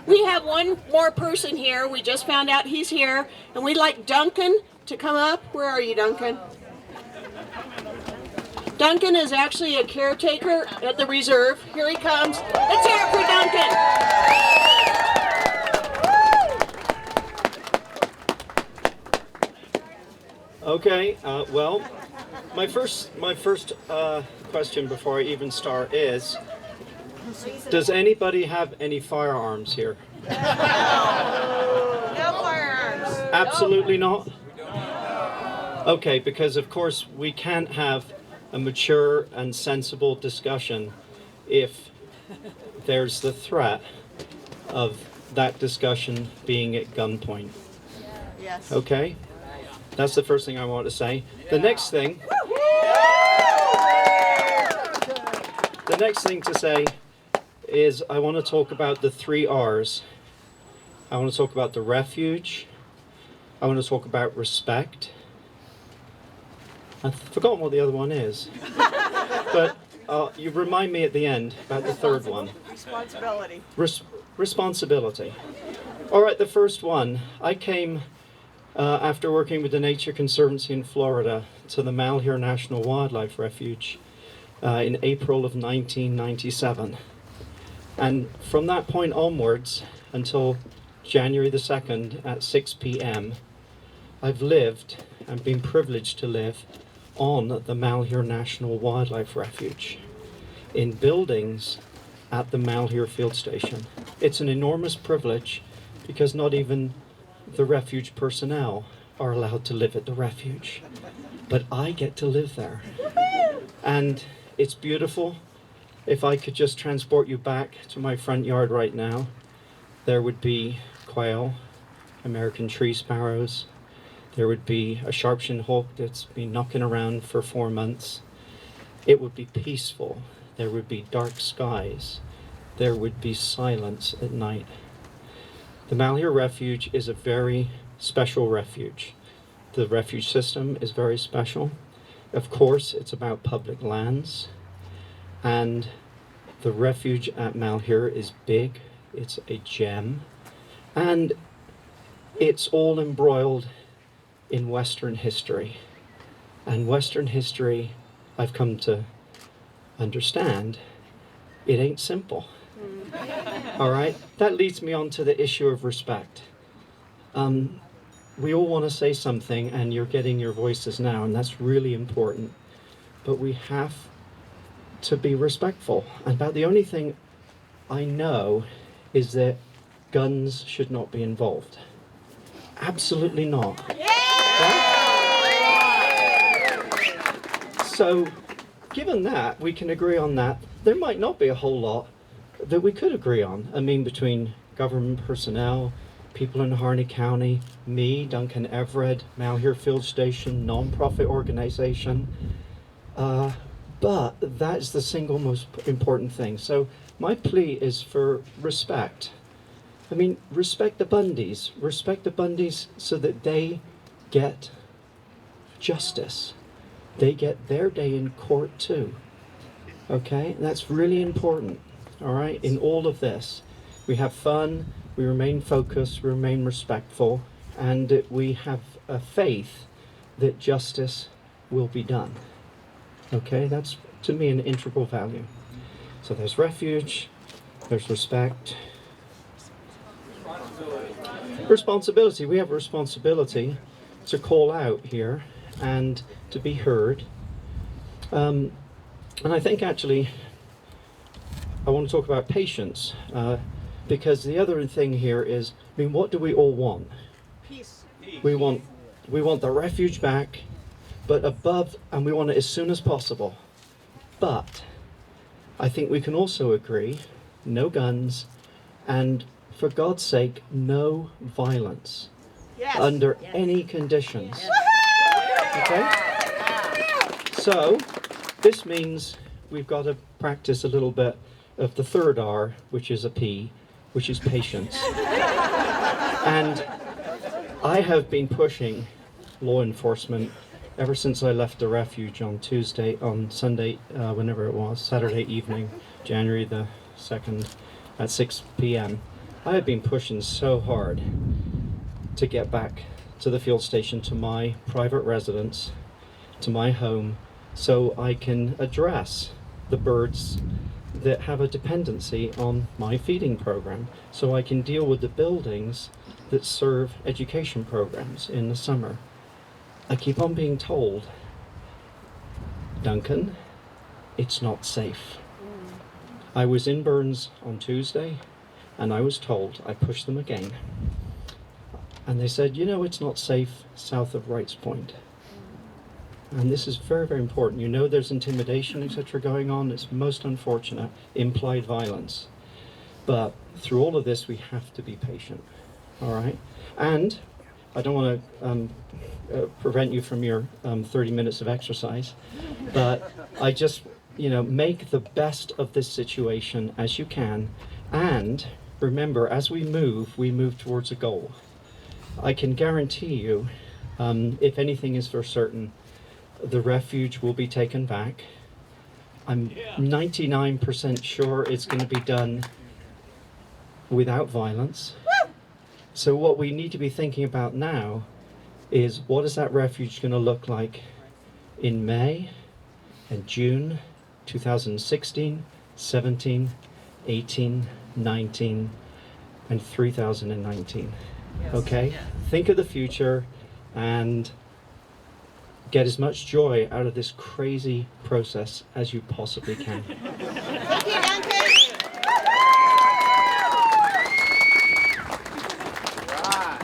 We have one more person here. We just found out he's here, and we'd like Duncan to come up. Where are you, Duncan? Duncan is actually a caretaker at the reserve. Here he comes. Let's hear it for Duncan. Okay, well, my first question before I even start is, does anybody have any firearms here? No firearms. Absolutely not? Okay, because of course we can't have a mature and sensible discussion if there's the threat of that discussion being at gunpoint. Yes. Okay? That's the first thing I want to say. The next thing to say is I want to talk about the 3 R's. I want to talk about the refuge. I want to talk about respect. I've forgotten what the other one is. But you remind me at the end about the third one. Responsibility. Responsibility. All right, the first one. I came after working with the Nature Conservancy in Florida to the Malheur National Wildlife Refuge in April of 1997. And from that point onwards until January the 2nd at 6 p.m., I've lived and been privileged to live on the Malheur National Wildlife Refuge in buildings at the Malheur Field Station. It's an enormous privilege because not even the refuge personnel are allowed to live at the refuge, but I get to live there. And it's beautiful. If I could just transport you back to my front yard right now, there would be quail, American tree sparrows, there would be a sharp-shinned hawk that's been knocking around for 4 months. It would be peaceful. There would be dark skies. There would be silence at night. The Malheur Refuge is a very special refuge. The refuge system is very special. Of course, it's about public lands. And the refuge at Malheur is big. It's a gem. And it's all embroiled in Western history. And Western history, I've come to understand, it ain't simple. All right? That leads me on to the issue of respect. We all want to say something, and you're getting your voices now, and that's really important. But we have to be respectful. And about the only thing I know is that guns should not be involved. Absolutely not. So, given that, we can agree on that. There might not be a whole lot that we could agree on. I mean, between government personnel, people in Harney County, me, Duncan Evered, Malheur Field Station, non-profit organization. But that's the single most important thing. So my plea is for respect. I mean, respect the Bundys. Respect the Bundys so that they get justice. They get their day in court too. Okay? That's really important. All right? In all of this, we have fun, we remain focused, we remain respectful, and we have a faith that justice will be done. Okay? That's, to me, an integral value. So there's refuge, there's respect. Responsibility. We have a responsibility to call out here and to be heard. And I think actually I want to talk about patience, because the other thing here is, I mean, what do we all want? Peace. We want the refuge back, but above, and we want it as soon as possible. But I think we can also agree, no guns, and for God's sake, no violence. Yes. Under any conditions. Okay? So, this means we've got to practice a little bit of the third R, which is a P, which is patience. And I have been pushing law enforcement ever since I left the refuge on Sunday, whenever it was, Saturday evening, January the 2nd, at 6 p.m. I have been pushing so hard to get back to the field station, to my private residence, to my home, so I can address the birds that have a dependency on my feeding program, so I can deal with the buildings that serve education programs in the summer. I keep on being told, Duncan, it's not safe. I was in Burns on Tuesday, and I was told, I pushed them again, and they said, you know, it's not safe south of Wrights Point. And this is very, very important. You know there's intimidation, etc. going on. It's most unfortunate, implied violence. But through all of this, we have to be patient, all right? And I don't want to prevent you from your 30 minutes of exercise, but I just, make the best of this situation as you can. And remember, as we move towards a goal. I can guarantee you, if anything is for certain, the refuge will be taken back. I'm 99% sure it's going to be done without violence. So what we need to be thinking about now is, what is that refuge going to look like in May and June 2016, 17, 18, 19, and 3019. Okay? Think of the future and get as much joy out of this crazy process as you possibly can.